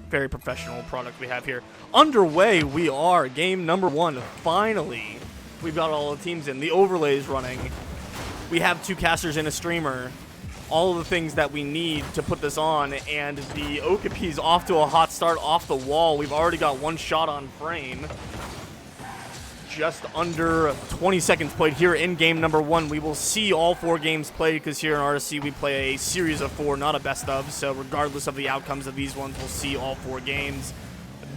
very professional product we have here. Underway we are. Game number 1. Finally, we've got all the teams in. The overlay is running. We have 2 casters and a streamer. All of the things that we need to put this on, and the Okapis off to a hot start off the wall. We've already got 1 shot on frame. Just under 20 seconds played here in game number 1. We will see all 4 games played because here in RSC we play a series of 4, not a best of. So regardless of the outcomes of these ones, we'll see all 4 games.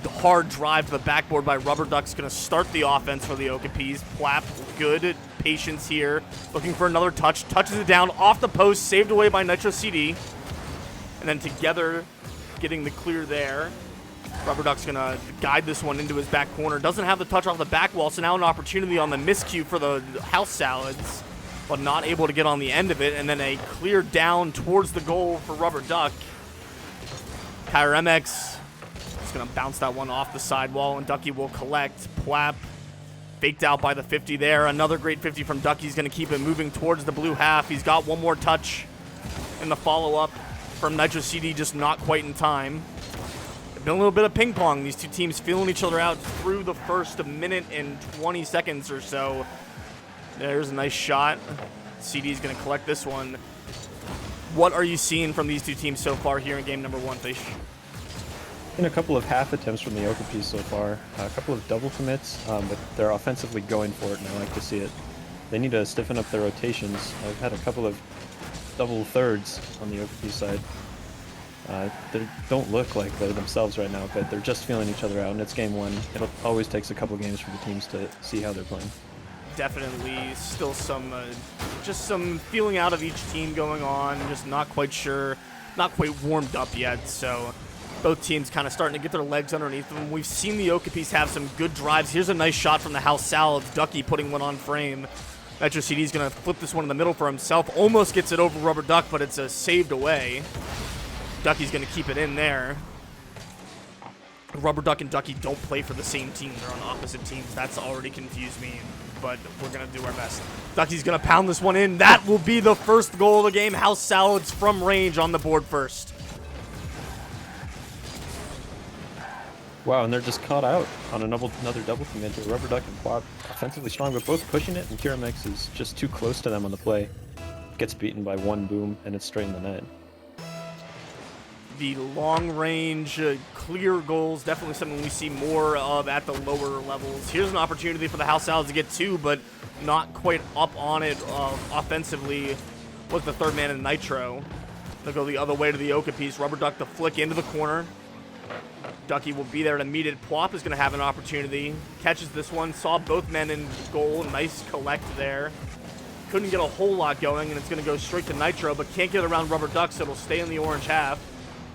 The hard drive to the backboard by Rubber Duck's going to start the offense for the Okapis. Plap, good patience here. Looking for another touch. Touches it down off the post. Saved away by Nitro CD. And then together getting the clear there. Rubber Duck's going to guide this one into his back corner. Doesn't have the touch off the back wall, so now an opportunity on the miscue for the House Salads, but not able to get on the end of it. And then a clear down towards the goal for Rubber Duck. Kyr MX is going to bounce that one off the sidewall, and Ducky will collect. Plap faked out by the 50 there. Another great 50 from Ducky. He's going to keep it moving towards the blue half. He's got one more touch in the follow-up from Nitro CD, just not quite in time. Been a little bit of ping pong. These 2 teams feeling each other out through the first minute and 20 seconds or so. There's a nice shot. CD's going to collect this one. What are you seeing from these 2 teams so far here in game number 1, Fish? In a couple of half attempts from the Okapis so far. A couple of double commits, but they're offensively going for it, and I like to see it. They need to stiffen up their rotations. I've had a couple of double thirds on the Okapis side. They don't look like they're themselves right now, but they're just feeling each other out, and it's game 1. It always takes a couple games for the teams to see how they're playing. Definitely still some, just some feeling out of each team going on, just not quite sure, not quite warmed up yet, so both teams kind of starting to get their legs underneath them. We've seen the Okapis have some good drives. Here's a nice shot from the House Salads. Ducky putting one on frame. Metro CD's going to flip this one in the middle for himself. Almost gets it over Rubber Duck, but it's saved away. Ducky's going to keep it in there. Rubber Duck and Ducky don't play for the same team. They're on opposite teams. That's already confused me, but we're going to do our best. Ducky's going to pound this one in. That will be the first goal of the game. House Salads from range on the board first. Wow, and they're just caught out on another double commit. Rubber Duck and Plop offensively strong, but both pushing it, and Kyr MX is just too close to them on the play. Gets beaten by 1 boom, and it's straight in the net. The long-range, clear goals, definitely something we see more of at the lower levels. Here's an opportunity for the House Salads to get 2, but not quite up on it offensively was the 3rd man in Nitro. They'll go the other way to the Okapis. Rubber Duck to flick into the corner. Ducky will be there to meet it. Plop is going to have an opportunity. Catches this one. Saw both men in goal. Nice collect there. Couldn't get a whole lot going, and it's going to go straight to Nitro, but can't get around Rubber Duck, so it'll stay in the orange half.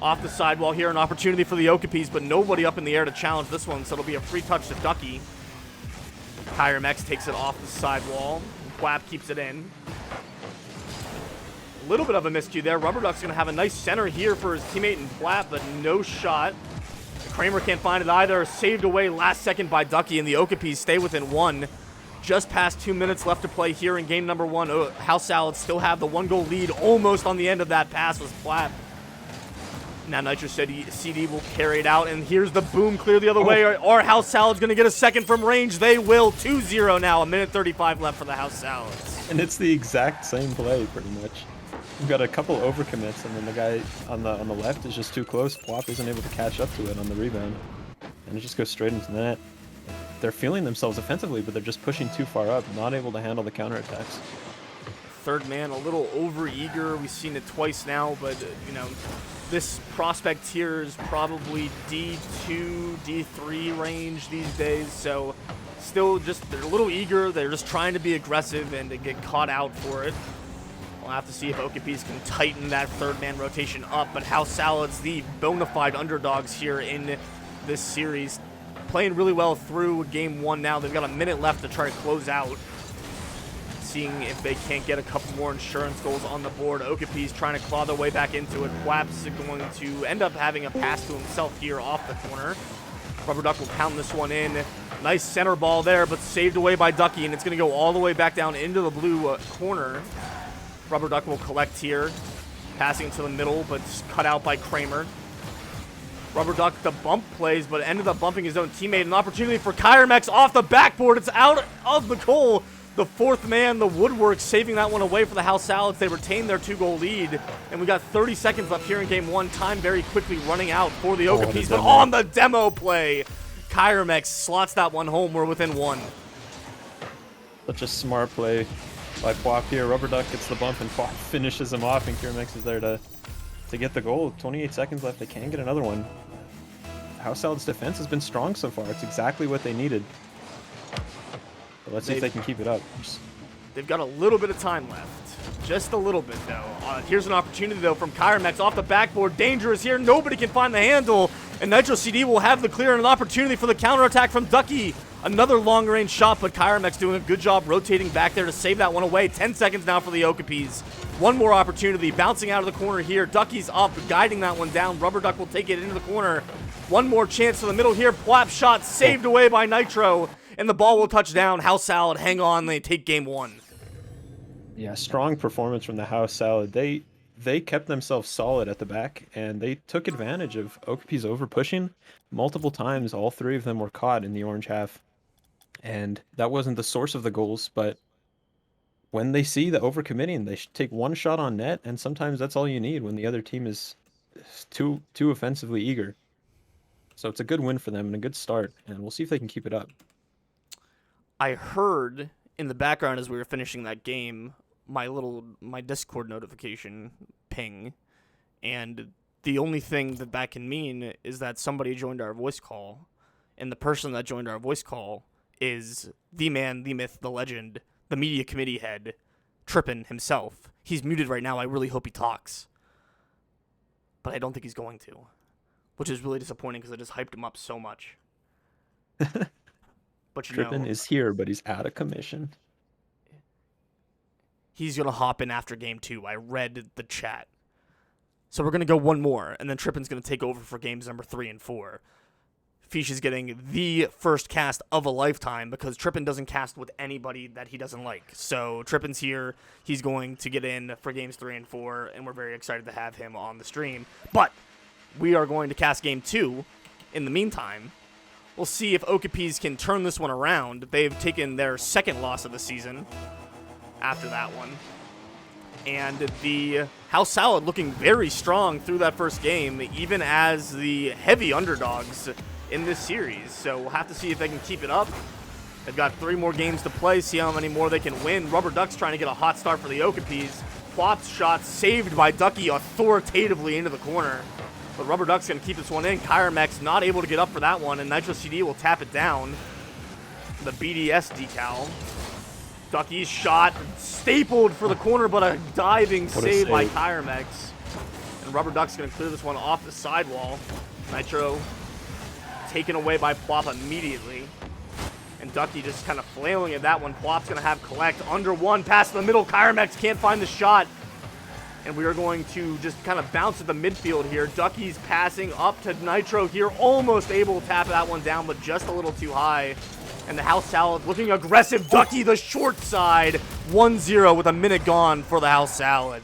Off the sidewall here, an opportunity for the Okapis, but nobody up in the air to challenge this one, so it'll be a free touch to Ducky. Kyr MX takes it off the sidewall. Quap keeps it in. A little bit of a miscue there. Rubber Duck's going to have a nice center here for his teammate in Flap, but no shot. Kramer can't find it either. Saved away last second by Ducky, and the Okapis stay within 1. Just past 2 minutes left to play here in game number 1. House Salads still have the 1-goal lead. Almost on the end of that pass was Flap. Now Nitro CD will carry it out, and here's the boom clear the other way. Are House Salads going to get a second from range? They will. 2-0 now. 1:35 left for the House Salads. And it's the exact same play, pretty much. We've got a couple overcommits, and then the guy on the left is just too close. Plop isn't able to catch up to it on the rebound, and it just goes straight into the net. They're feeling themselves offensively, but they're just pushing too far up, not able to handle the counterattacks. 3rd man a little over-eager. We've seen it twice now, but, you know, this prospect here is probably D2, D3 range these days, so still just, they're a little eager. They're just trying to be aggressive and to get caught out for it. We'll have to see if Okapis can tighten that 3rd man rotation up, but House Salads, the bona fide underdogs here in this series, playing really well through game 1 now. They've got a minute left to try to close out. Seeing if they can't get a couple more insurance goals on the board. Okapis trying to claw their way back into it. Flaps going to end up having a pass to himself here off the corner. Rubber Duck will pound this one in. Nice center ball there, but saved away by Ducky, and it's going to go all the way back down into the blue corner. Rubber Duck will collect here. Passing to the middle, but cut out by Kramer. Rubber Duck the bump plays, but ended up bumping his own teammate. An opportunity for Kyremex off the backboard. It's out of the goal. The fourth man, the Woodwork, saving that one away for the House Salads. They retain their 2-goal lead, and we got 30 seconds left here in game one. Time very quickly running out for the Okapis, but on the demo play, Kyremex slots that one home. We're within one. Such a smart play by Pwop here. Rubber Duck gets the bump, and Pwop finishes him off, and Kyremex is there to get the goal. 28 seconds left. They can get another one. House Salad's defense has been strong so far. It's exactly what they needed. But let's see if they can keep it up. They've got a little bit of time left. Just a little bit, though. Here's an opportunity, though, from Kyremex off the backboard. Dangerous here. Nobody can find the handle. And Nitro CD will have the clear and an opportunity for the counterattack from Ducky. Another long-range shot, but Kyremex doing a good job rotating back there to save that one away. 10 seconds now for the Okapis. One more opportunity. Bouncing out of the corner here. Ducky's up, guiding that one down. Rubber Duck will take it into the corner. One more chance to the middle here. Pwop shot saved away by Nitro. And the ball will touch down. House Salad, hang on. They take game one. Yeah, strong performance from the House Salad. They kept themselves solid at the back, and they took advantage of Okapis over-pushing. Multiple times, all three of them were caught in the orange half. And that wasn't the source of the goals, but when they see the overcommitting, they should take one shot on net, and sometimes that's all you need when the other team is too offensively eager. So it's a good win for them and a good start, and we'll see if they can keep it up. I heard in the background as we were finishing that game, my Discord notification ping, and the only thing that can mean is that somebody joined our voice call, and the person that joined our voice call is the man, the myth, the legend, the media committee head, Trippin himself. He's muted right now. I really hope he talks, but I don't think he's going to, which is really disappointing because I just hyped him up so much. But Trippin is here, but he's out of commission. He's going to hop in after game 2. I read the chat. So we're going to go one more, and then Trippin's going to take over for games number 3 and 4. Feesh is getting the first cast of a lifetime because Trippin doesn't cast with anybody that he doesn't like. So Trippin's here. He's going to get in for games 3 and 4, and we're very excited to have him on the stream. But we are going to cast game 2 in the meantime. We'll see if Okapis can turn this one around. They've taken their second loss of the season after that one. And the House Salad looking very strong through that first game, even as the heavy underdogs in this series. So we'll have to see if they can keep it up. They've got 3 more games to play, see how many more they can win. Rubber Duck's trying to get a hot start for the Okapis. Pwop's shot saved by Ducky authoritatively into the corner. But Rubber Duck's going to keep this one in. Kyremex not able to get up for that one, and Nitro CD will tap it down. The BDS decal. Ducky's shot stapled for the corner, but a diving save by Kyremex. And Rubber Duck's going to clear this one off the sidewall. Nitro taken away by Pwop immediately. And Ducky just kind of flailing at that one. Pwop's going to have collect under one. Pass to the middle. Kyremex can't find the shot. And we are going to just kind of bounce at the midfield here. Ducky's passing up to Nitro here. Almost able to tap that one down, but just a little too high. And the House Salad looking aggressive. Ducky, the short side. 1-0 with a minute gone for the House Salad.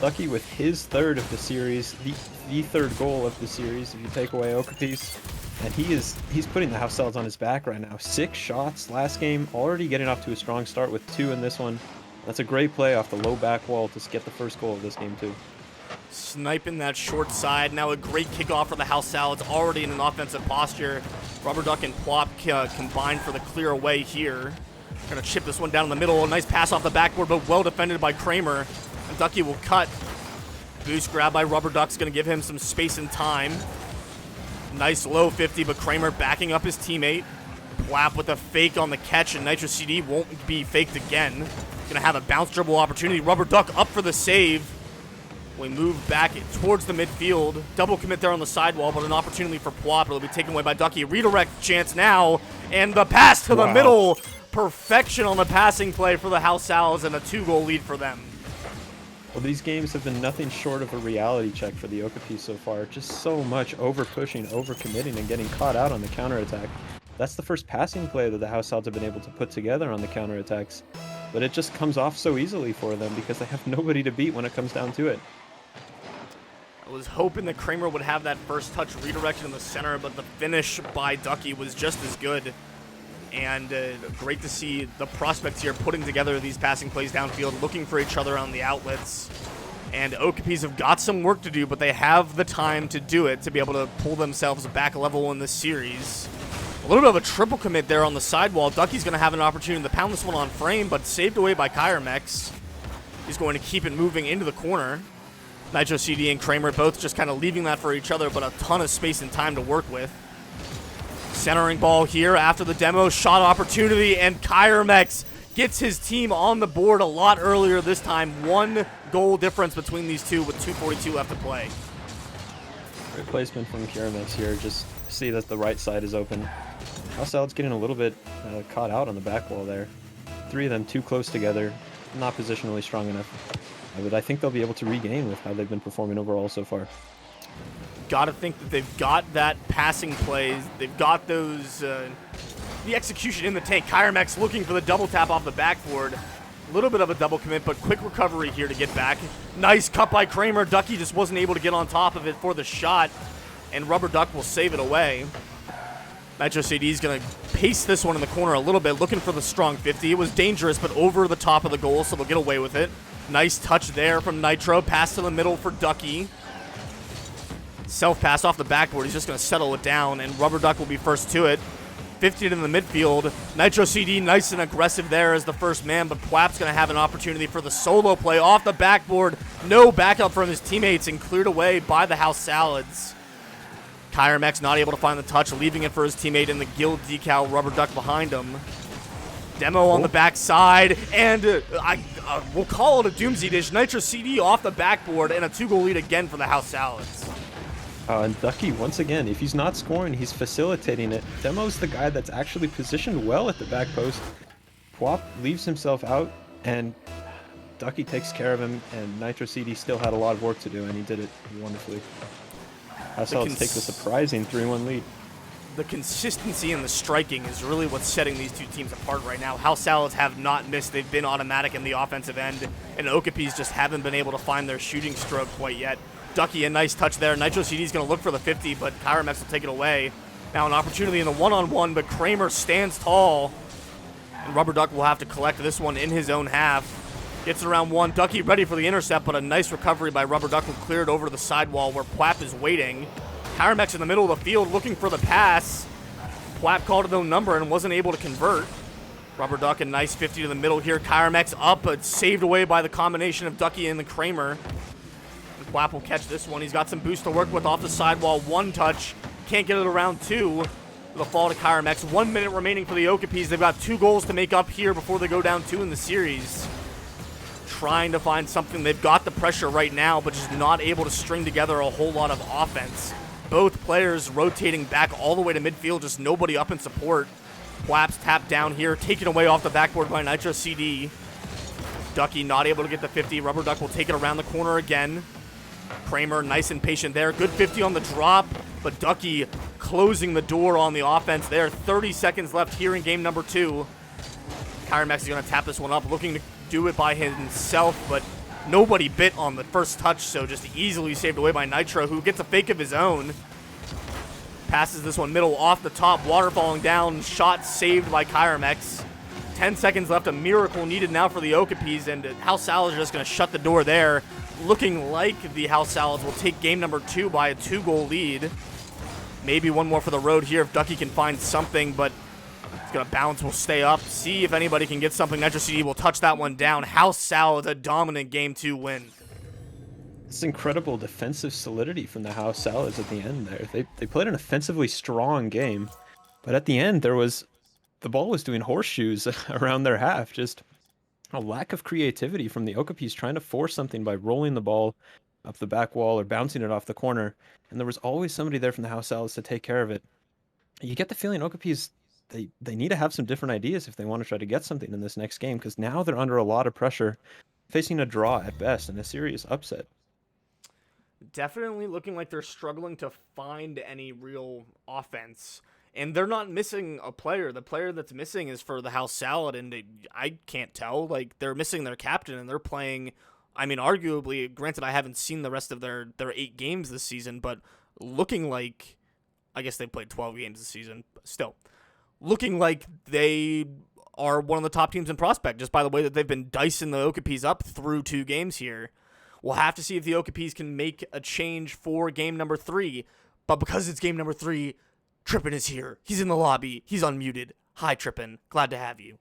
Ducky with his third of the series, the third goal of the series, if you take away Okapis. And he's putting the House Salads on his back right now. 6 shots last game, already getting off to a strong start with 2 in this one. That's a great play off the low back wall to get the first goal of this game, too. Sniping that short side. Now a great kickoff for the House Salads, already in an offensive posture. Rubber Duck and Pwop combined for the clear away here. Gonna chip this one down in the middle. A nice pass off the backboard, but well defended by Kramer. And Ducky will cut. Boost grab by Rubber Duck's gonna give him some space and time. Nice low 50, but Kramer backing up his teammate. Pwop with a fake on the catch, and Nitro CD won't be faked again. Gonna have a bounce dribble opportunity. Rubber Duck up for the save. We move back towards the midfield. Double commit there on the sidewall, but an opportunity for Pwop. It'll be taken away by Ducky. Redirect chance now, and the pass to the middle. Perfection on the passing play for the House Salads, and a 2-goal lead for them. Well, these games have been nothing short of a reality check for the Okapis so far. Just so much over-pushing, over-committing, and getting caught out on the counterattack. That's the first passing play that the House Salads have been able to put together on the counterattacks. But it just comes off so easily for them because they have nobody to beat when it comes down to it. I was hoping that Kramer would have that first touch redirection in the center, but the finish by Ducky was just as good. And great to see the prospects here putting together these passing plays downfield, looking for each other on the outlets. And Okapis have got some work to do, but they have the time to do it to be able to pull themselves back a level in this series. A little bit of a triple commit there on the sidewall. Ducky's going to have an opportunity to pound this one on frame, but saved away by Kyremex. He's going to keep it moving into the corner. Nitro CD and Kramer both just kind of leaving that for each other, but a ton of space and time to work with. Centering ball here after the demo. Shot opportunity, and Kyremex gets his team on the board a lot earlier this time. 1 goal difference between these two with 2:42 left to play. Great placement from Kyremex here. Just see that the right side is open. House Salad's getting a little bit caught out on the back wall there. 3 of them too close together. Not positionally strong enough. But I think they'll be able to regain with how they've been performing overall so far. Got to think that they've got that passing plays. They've got those, the execution in the tank. Kyremex looking for the double tap off the backboard. A little bit of a double commit, but quick recovery here to get back. Nice cut by Kramer. Ducky just wasn't able to get on top of it for the shot, and Rubber Duck will save it away. Nitro CD is going to pace this one in the corner a little bit, looking for the strong 50. It was dangerous, but over the top of the goal, so they'll get away with it. Nice touch there from Nitro. Pass to the middle for Ducky. Self-pass off the backboard. He's just going to settle it down, and Rubber Duck will be first to it. 50 in the midfield. Nitro CD nice and aggressive there as the first man, but Pwap's going to have an opportunity for the solo play off the backboard. No backup from his teammates and cleared away by the House Salads. Kyremex not able to find the touch, leaving it for his teammate in the Guild decal, Rubber Duck behind him. Demo on the backside, and we'll call it a doomsday dish. Nitro CD off the backboard, and a 2-goal lead again for the House Salads. And Ducky, once again, if he's not scoring, he's facilitating it. Demo's the guy that's actually positioned well at the back post. Pwap leaves himself out, and Ducky takes care of him, and Nitro CD still had a lot of work to do, and he did it wonderfully. House Salads take the surprising 3-1 lead. The consistency in the striking is really what's setting these two teams apart right now. House Salads have not missed. They've been automatic in the offensive end, and Okapis just haven't been able to find their shooting stroke quite yet. Ducky, a nice touch there. Nitro CD is going to look for the 50, but Kyremex will take it away. Now an opportunity in the one-on-one, but Kramer stands tall, and Rubber Duck will have to collect this one in his own half. Gets it around 1. Ducky ready for the intercept, but a nice recovery by Rubber Duck will clear it over to the sidewall where Pwap is waiting. Kyremex in the middle of the field looking for the pass. Pwap called his own number and wasn't able to convert. Rubber Duck, a nice 50 to the middle here. Kyremex up, but saved away by the combination of Ducky and the Kramer. And Pwap will catch this one. He's got some boost to work with off the sidewall. 1 touch. Can't get it around 2. It'll fall to Kyremex. 1 minute remaining for the Okapis. They've got 2 goals to make up here before they go down 2 in the series. Trying to find something. They've got the pressure right now, but just not able to string together a whole lot of offense. Both players rotating back all the way to midfield, just nobody up in support. Pwap's tapped down here, taken away off the backboard by Nitro CD. Ducky not able to get the 50. Rubber Duck will take it around the corner again. Kramer nice and patient there. Good 50 on the drop, but Ducky closing the door on the offense there. 30 seconds left here in game number 2. Kyremex is going to tap this one up, looking to do it by himself, but nobody bit on the first touch, so just easily saved away by Nitro, who gets a fake of his own. Passes this one middle off the top, water falling down, shot saved by Kyremex. 10 seconds left, a miracle needed now for the Okapis, and House Salads are just going to shut the door there. Looking like the House Salads will take game number 2 by a 2-goal lead. Maybe one more for the road here if Ducky can find something, but it's going to bounce, will stay up, see if anybody can get something. Nitro CD will touch that one down. House Salads, a dominant game 2 win. It's incredible defensive solidity from the House Salads at the end there. They played an offensively strong game, but at the end the ball was doing horseshoes around their half. Just a lack of creativity from the Okapis trying to force something by rolling the ball up the back wall or bouncing it off the corner. And there was always somebody there from the House Salads to take care of it. You get the feeling Okapis, they need to have some different ideas if they want to try to get something in this next game, because now they're under a lot of pressure, facing a draw at best and a serious upset. Definitely looking like they're struggling to find any real offense. And they're not missing a player. The player that's missing is for the House Salad, and I can't tell. Like, they're missing their captain, and they're playing I mean, arguably, granted, I haven't seen the rest of their 8 games this season, but looking like, I guess they played 12 games this season, but still, looking like they are one of the top teams in Prospect, just by the way that they've been dicing the Okapis up through 2 games here. We'll have to see if the Okapis can make a change for game number 3, but because it's game number 3, Trippin is here. He's in the lobby. He's unmuted. Hi, Trippin. Glad to have you.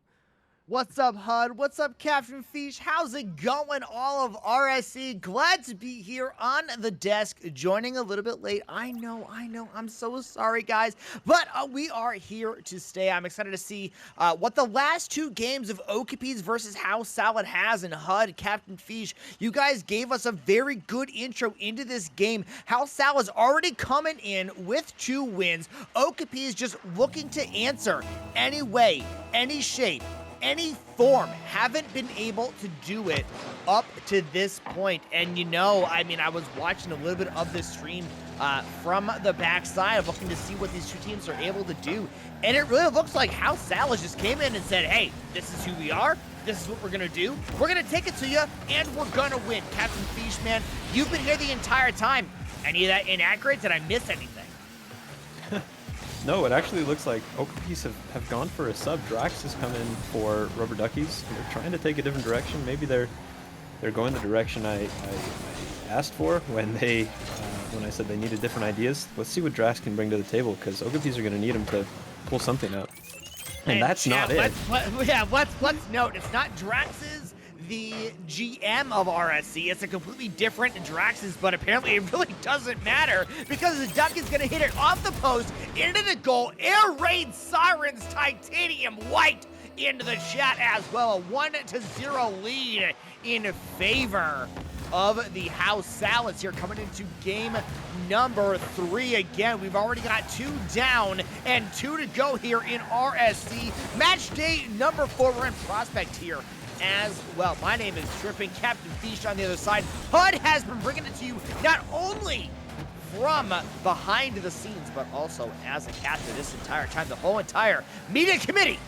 What's up, HUD? What's up, CaptainFeesh? How's it going, all of RSC? Glad to be here on the desk, joining a little bit late. I know. I'm so sorry, guys. But we are here to stay. I'm excited to see what the last 2 games of Okapis versus House Salad has in HUD. CaptainFeesh, you guys gave us a very good intro into this game. House Salad's already coming in with 2 wins. Okapis just looking to answer any way, any shape, any form. Haven't been able to do it up to this point. And you know, I mean, I was watching a little bit of this stream from the backside, looking to see what these 2 teams are able to do. And it really looks like House Salad just came in and said, hey, this is who we are. This is what we're going to do. We're going to take it to you, and we're going to win. CaptainFeesh, man, you've been here the entire time. Any of that inaccurate? Did I miss anything? No, it actually looks like Okapis have gone for a sub. Drax has come in for Rubber Duckies. They're trying to take a different direction. Maybe they're going the direction I asked for when I said they needed different ideas. Let's see what Drax can bring to the table, because Okapis are going to need him to pull something out. And that's not it. Let's note, it's not Drax's, the GM of RSC. It's a completely different Drax's, but apparently it really doesn't matter, because the Duck is going to hit it off the post, into the goal. Air Raid Sirens Titanium White into the chat as well. A 1-0 lead in favor of the House Salads here, coming into game number 3. Again, we've already got 2 down and 2 to go here in RSC. Match day number 4. We're in Prospect here as well. My name is Trippin, CaptainFeesh on the other side. HUD has been bringing it to you not only from behind the scenes, but also as a caster this entire time. The whole entire media committee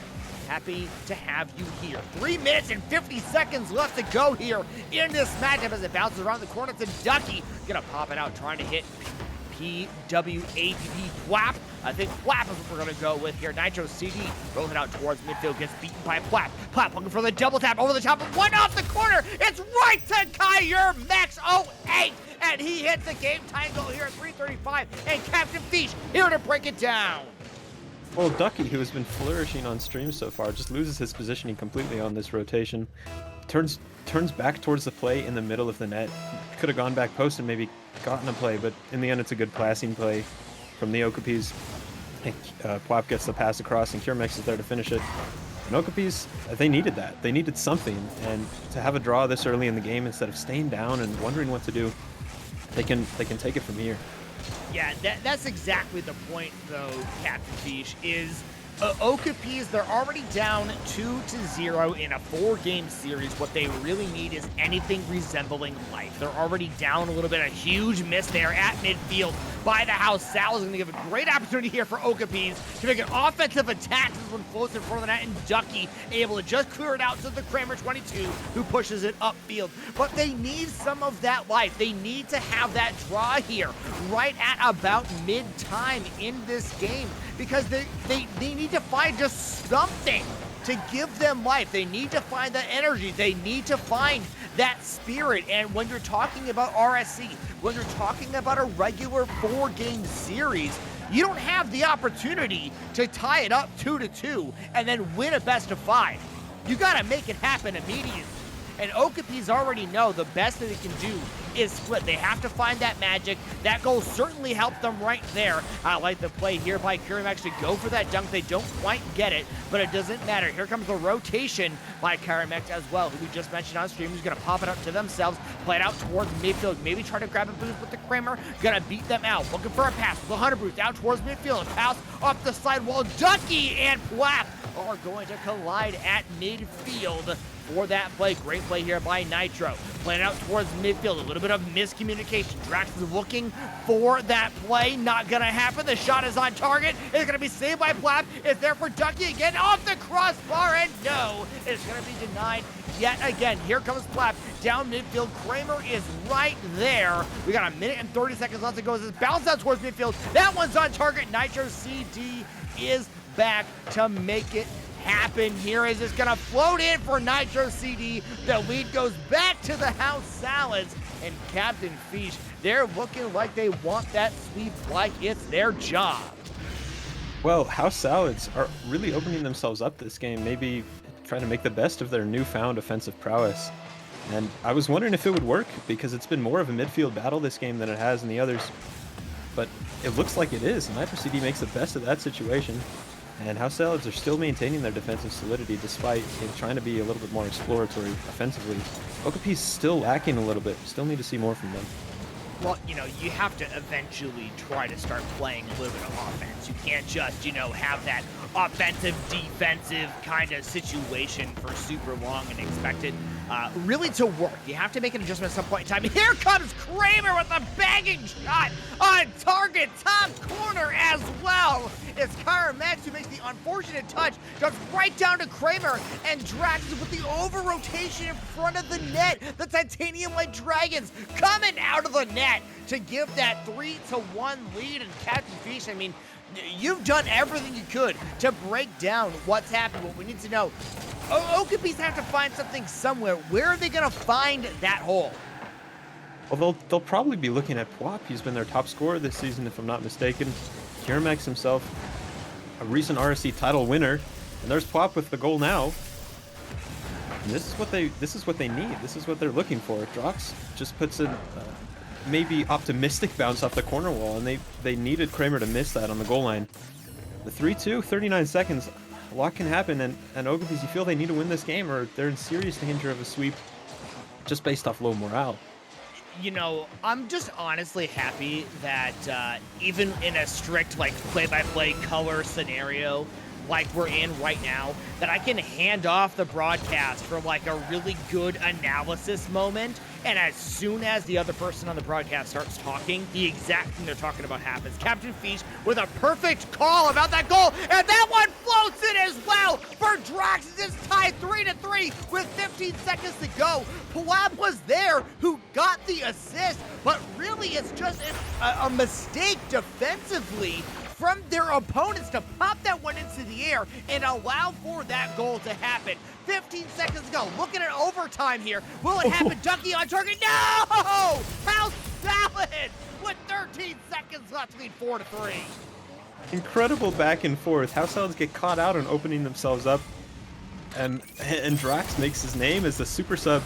happy to have you here. 3 minutes and 50 seconds left to go here in this matchup as it bounces around the corner to Ducky. Gonna pop it out, trying to hit PWAPP Flap. I think Flap is what we're going to go with here. Nitro CD rolling out towards midfield, gets beaten by Flap. Flap looking for the double tap over the top, of 1 off the corner. It's right to Kyur Max 08, and he hits the game time goal here at 3:35. And CaptainFeesh here to break it down. Well, Ducky, who has been flourishing on stream so far, just loses his positioning completely on this rotation. Turns back towards the play in the middle of the net. Could have gone back post and maybe gotten a play, but in the end it's a good passing play from the Okapis. And Pwap gets the pass across, and Curmex is there to finish it. And Okapis, they needed that. They needed something, and to have a draw this early in the game instead of staying down and wondering what to do, they can take it from here. Yeah, that's exactly the point, though, CaptainFeesh, is Okapis, they're already down 2-0 in a 4-game series. What they really need is anything resembling life. They're already down a little bit. A huge miss there at midfield by the House Salad is going to give a great opportunity here for Okapis to make an offensive attack. This one floats in front of the net, and Ducky able to just clear it out to the Kramer 22, who pushes it upfield. But they need some of that life. They need to have that draw here right at about mid-time in this game, because they need to find just something to give them life. They need to find that energy. They need to find that spirit. And when you're talking about RSC, when you're talking about a regular 4-game series, you don't have the opportunity to tie it up 2-2 and then win a best of 5. You got to make it happen immediately. And Okapis already know the best that they can do is split. They have to find that magic. That goal certainly helped them right there. I like the play here by Kyrimax to go for that dunk. They don't quite get it, but it doesn't matter. Here comes the rotation by Kyrimax as well, who we just mentioned on stream. He's going to pop it up to themselves, play it out towards midfield, maybe try to grab a boost with the Kramer. Going to beat them out. Looking for a pass with the 100 boost out towards midfield. A pass off the side wall. Ducky and Pwap are going to collide at midfield for that play. Great play here by Nitro. Playing out towards midfield. A little bit of miscommunication. Drax is looking for that play. Not going to happen. The shot is on target. It's going to be saved by Plap. It's there for Ducky again off the crossbar. And no, it's going to be denied yet again. Here comes Plap down midfield. Kramer is right there. We got a minute and 30 seconds left to go. This bounce out towards midfield. That one's on target. Nitro CD is back to make it happen here. Is this gonna float in for Nitro CD? The lead goes back to the House Salads, and CaptainFeesh, they're looking like they want that sweep like it's their job. Well, House Salads are really opening themselves up this game, maybe trying to make the best of their newfound offensive prowess. And I was wondering if it would work, because it's been more of a midfield battle this game than it has in the others. But it looks like it is. Nitro CD makes the best of that situation. And House Salads are still maintaining their defensive solidity despite trying to be a little bit more exploratory offensively. Okapis still lacking a little bit. Still need to see more from them. Well, you have to eventually try to start playing a little bit of offense. You can't just, have that offensive, defensive kind of situation for super long and expect it really to work. You have to make an adjustment at some point in time. Here comes Kramer with a banging shot on target, top corner as well. It's Kyra Max who makes the unfortunate touch, goes right down to Kramer, and Drax with the over-rotation in front of the net. The Titanium White Dragons coming out of the net to give that 3-1 lead. And CaptainFeesh, I mean, you've done everything you could to break down what's happened. What we need to know, Okapis have to find something somewhere. Where are they going to find that hole? Well, they'll probably be looking at Pwop. He's been their top scorer this season, if I'm not mistaken. Kiramax himself, a recent RSC title winner, and there's Pwop with the goal now. And this is what they need. This is what they're looking for. Drox just puts in maybe optimistic bounce off the corner wall, and they needed Kramer to miss that on the goal line. The 3-2, 39 seconds. A lot can happen, and Okapis, you feel they need to win this game, or they're in serious danger of a sweep just based off low morale. I'm just honestly happy that even in a strict, play-by-play color scenario like we're in right now, that I can hand off the broadcast for, a really good analysis moment, and as soon as the other person on the broadcast starts talking, the exact thing they're talking about happens. CaptainFeesh with a perfect call about that goal, and that one floats in as well for Drax. It's tied 3-3 with 15 seconds to go. Pwop was there who got the assist, but really it's just a mistake defensively from their opponents to pop that one into the air and allow for that goal to happen. 15 seconds to go. Looking at overtime here. Will it happen? Ducky on target. No! House Salad with 13 seconds left to lead 4-3. Incredible back and forth. House Salads get caught out on opening themselves up, and Drax makes his name as the super sub,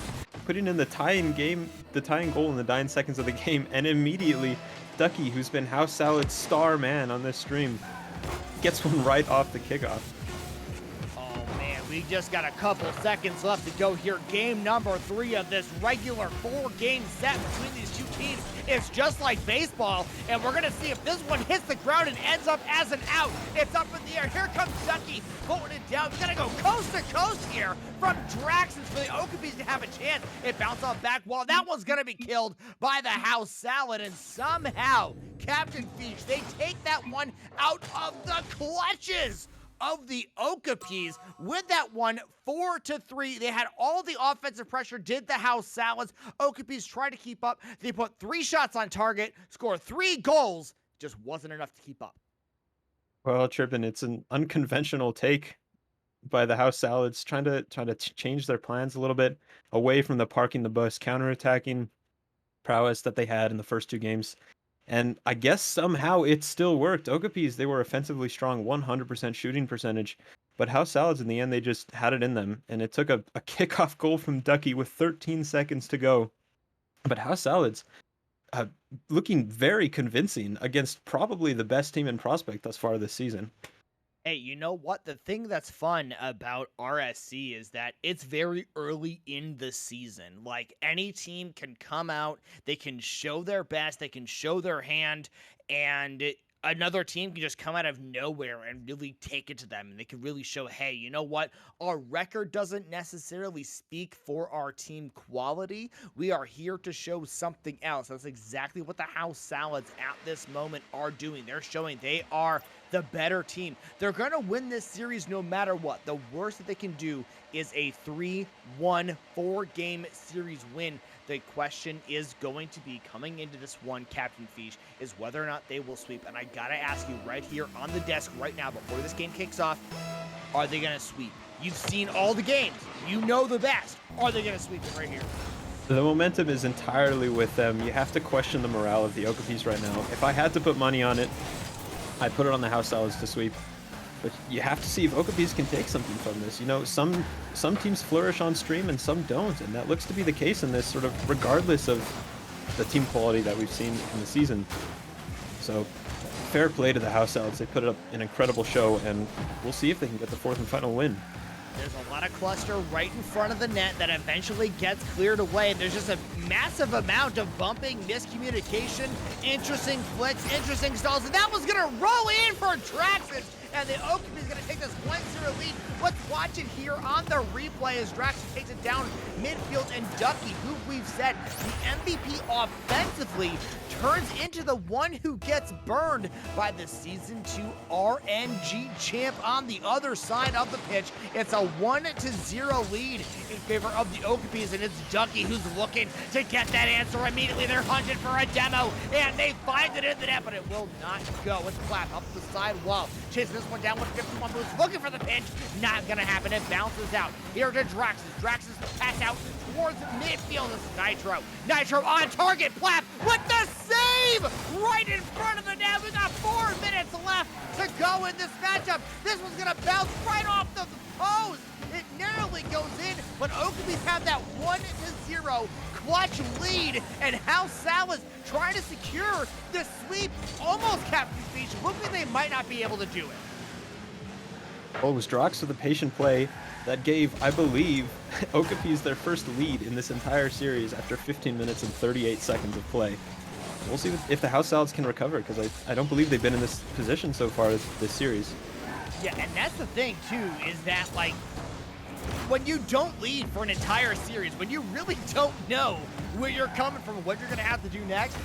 putting in the tying goal in the dying seconds of the game, and immediately Ducky, who's been House Salad's star man on this stream, gets one right off the kickoff. Oh man, we just got a couple seconds left to go here. Game number 3 of this regular 4-game set between these two teams. It's just like baseball, and we're gonna see if this one hits the ground and ends up as an out. It's up in the air. Here comes Ducky pulling it down. We gotta go coast to coast here from Draxon for the Okapis to have a chance. It bounced off back wall. That one's gonna be killed by the House Salad, and somehow CaptainFeesh, they take that one out of the clutches of the Okapis with that one 4-3. They had all the offensive pressure, did the House Salads. Okapis tried to keep up. They put 3 shots on target, scored 3 goals. Just wasn't enough to keep up. Well, Trippin, it's an unconventional take by the House Salads, trying to change their plans a little bit away from the parking the bus, counterattacking prowess that they had in the first 2 games. And I guess somehow it still worked. Okapis, they were offensively strong, 100% shooting percentage. But House Salads, in the end, they just had it in them. And it took a kickoff goal from Ducky with 13 seconds to go. But House Salads, looking very convincing against probably the best team in Prospect thus far this season. Hey, you know what? The thing that's fun about RSC is that it's very early in the season. Any team can come out, they can show their best, they can show their hand, and another team can just come out of nowhere and really take it to them, and they can really show, hey, you know what? Our record doesn't necessarily speak for our team quality. We are here to show something else. That's exactly what the House Salads at this moment are doing. They're showing they are the better team. They're going to win this series no matter what. The worst that they can do is a 3-1 4-game series win. The question is going to be, coming into this one, CaptainFeesh, is whether or not they will sweep. And I gotta ask you right here on the desk right now before this game kicks off, are they gonna sweep? You've seen all the games. You know the best. Are they gonna sweep it right here? The momentum is entirely with them. You have to question the morale of the Okapis right now. If I had to put money on it, I'd put it on the House Salads to sweep. But you have to see if Okapis can take something from this. You know, some teams flourish on stream and some don't, and that looks to be the case in this, sort of regardless of the team quality that we've seen in the season. So, fair play to the House Salads. They put up an incredible show, and we'll see if they can get the 4th and final win. There's a lot of cluster right in front of the net that eventually gets cleared away. There's just a massive amount of bumping, miscommunication, interesting flicks, interesting stalls, and that was going to roll in for Draxus, and the Okapis is going to take this 1-0 lead. Let's watch it here on the replay as Draxus takes it down midfield, and Ducky, who we've said the MVP offensively, turns into the one who gets burned by the Season 2 RNG champ on the other side of the pitch. It's a 1-0 lead in favor of the Okapis, and it's Ducky who's looking to get that answer immediately. They're hunting for a demo, and they find it in the net, but it will not go. It's Clap up the side wall, chasing this one down with 51 moves, looking for the pinch. Not gonna happen. It bounces out here to Draxus. Draxus pass out towards midfield. This is Nitro. Nitro on target. Platt with the save right in front of the net. We got 4 minutes left to go in this matchup. This one's gonna bounce right off the post. It narrowly goes in, but Okapis have that 1-0 clutch lead, and House Salads trying to secure the sweep. Almost CaptainFeesh. Looking they might not be able to do it. Oh, it was Drox with a patient play that gave, I believe, Okapis their first lead in this entire series after 15 minutes and 38 seconds of play. We'll see if the House Salads can recover, because I don't believe they've been in this position so far this series. Yeah, and that's the thing, too, is that, like, when you don't lead for an entire series, when you really don't know where you're coming from, what you're going to have to do next,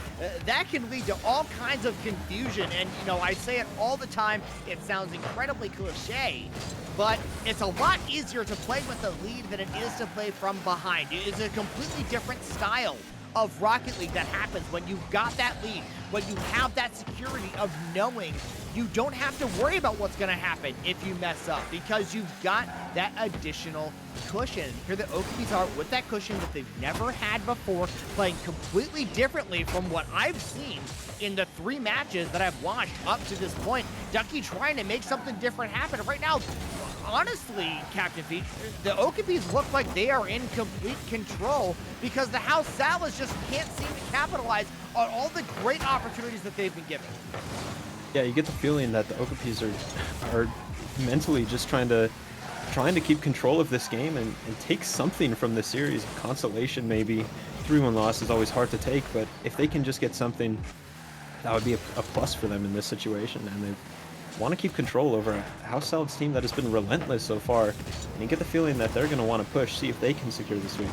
that can lead to all kinds of confusion. And, you know, I say it all the time, it sounds incredibly cliche, but it's a lot easier to play with the lead than it is to play from behind. It's a completely different style of Rocket League that happens when you've got that lead, when you have that security of knowing you don't have to worry about what's going to happen if you mess up, because you've got that additional cushion. Here the Okapis are with that cushion that they've never had before, playing completely differently from what I've seen in the 3 matches that I've watched up to this point. Ducky trying to make something different happen. Right now, honestly, CaptainFeesh, the Okapis look like they are in complete control, because the House Salads just can't seem to capitalize on all the great opportunities that they've been given. Yeah, you get the feeling that the Okapis are mentally just trying to keep control of this game and take something from the series. Consolation, maybe. 3-1 loss is always hard to take, but if they can just get something, that would be a plus for them in this situation. And they want to keep control over a House Salads team that has been relentless so far. And you get the feeling that they're going to want to push, see if they can secure the sweep.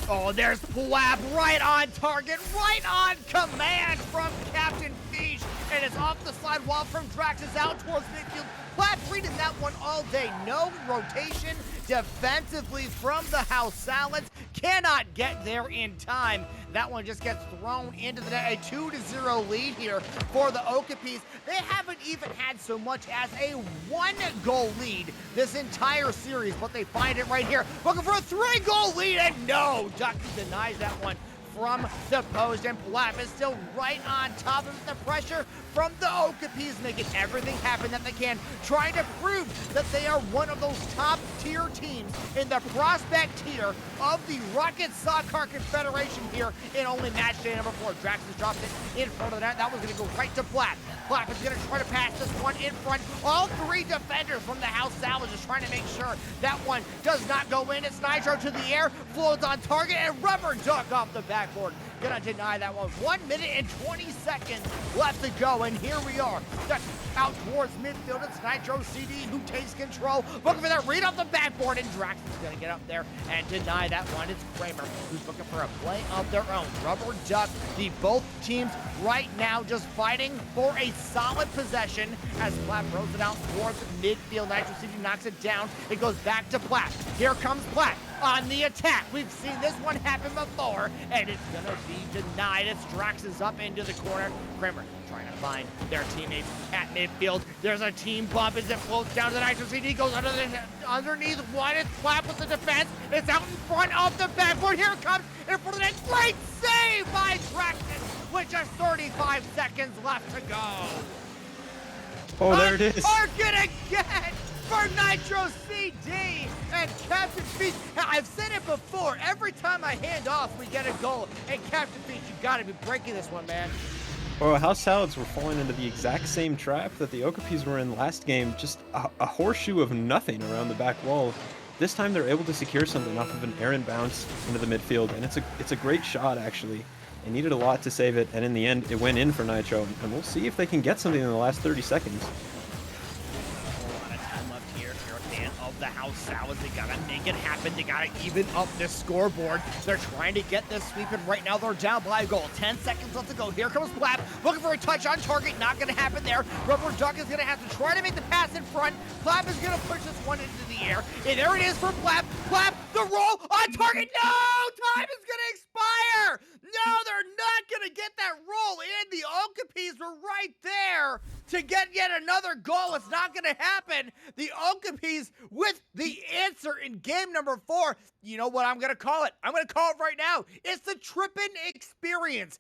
Oh, there's Plap right on target, right on command from CaptainFeesh, and it's off the slide wall from Draxus out towards midfield. Plap reading that one all day. No rotation defensively from the House Salads. Cannot get there in time. That one just gets thrown into the net. A 2-0 lead here for the Okapis. They haven't even had so much as a 1-goal lead this entire series, but they find it right here. Looking for a 3-goal lead, and no! Ducky denies that one from the post, and Plap is still right on top of the pressure from the Okapis, making everything happen that they can, trying to prove that they are one of those top-tier teams in the prospect tier of the Rocket Soccer Confederation here in only match day number 4. Draxus drops it in front of the net. That was going to go right to Plap. Plap is going to try to pass this one in front. All 3 defenders from the House Salads just trying to make sure that one does not go in. It's Nitro to the air, floats on target, and rubber duck off the backboard. gonna deny that one. 1 minute and 20 seconds left to go, and here we are. That's out towards midfield. It's Nitro CD who takes control. Looking for that read off the backboard, and Drax is gonna get up there and deny that one. It's Kramer who's looking for a play of their own. Rubber Duck, both teams right now just fighting for a solid possession as Platt throws it out towards midfield. Nitro City knocks it down. It goes back to Platt. Here comes Platt on the attack. We've seen this one happen before, and it's gonna be denied as Drax is up into the corner. Kramer trying to find their teammates at midfield. There's a team bump as it floats down to the Nitro CD, goes underneath one. It's Platt with the defense. It's out in front of the backboard. Here it comes in front of the net. Great save by Draxton with just 35 seconds left to go. Oh, there it is. Target again for Nitro CD and CaptainFeesh. I've said it before. Every time I hand off, we get a goal. And CaptainFeesh, you gotta be breaking this one, man. Oh, House Salads were falling into the exact same trap that the Okapis were in last game. Just a horseshoe of nothing around the back wall. This time they're able to secure something off of an errant bounce into the midfield, and it's a great shot, actually. It needed a lot to save it, and in the end, it went in for Nitro, and we'll see if they can get something in the last 30 seconds. Of the House Salads, they gotta make it happen. They gotta even up this scoreboard. They're trying to get this sweep, and right now they're down by a goal. 10 seconds left to go. Here comes Platt, looking for a touch on target. Not gonna happen there. Rubber Duck is gonna have to try to make the pass in front. Platt is gonna push this one into the air, and there it is for Platt. Platt, the roll on target. No, time is gonna expire. No, they're not gonna get that roll in. The Okapis were right there to get yet another goal. It's not gonna happen. The Okapis with the answer in game number 4. You know what I'm gonna call it? I'm gonna call it right now. It's the trippin' experience.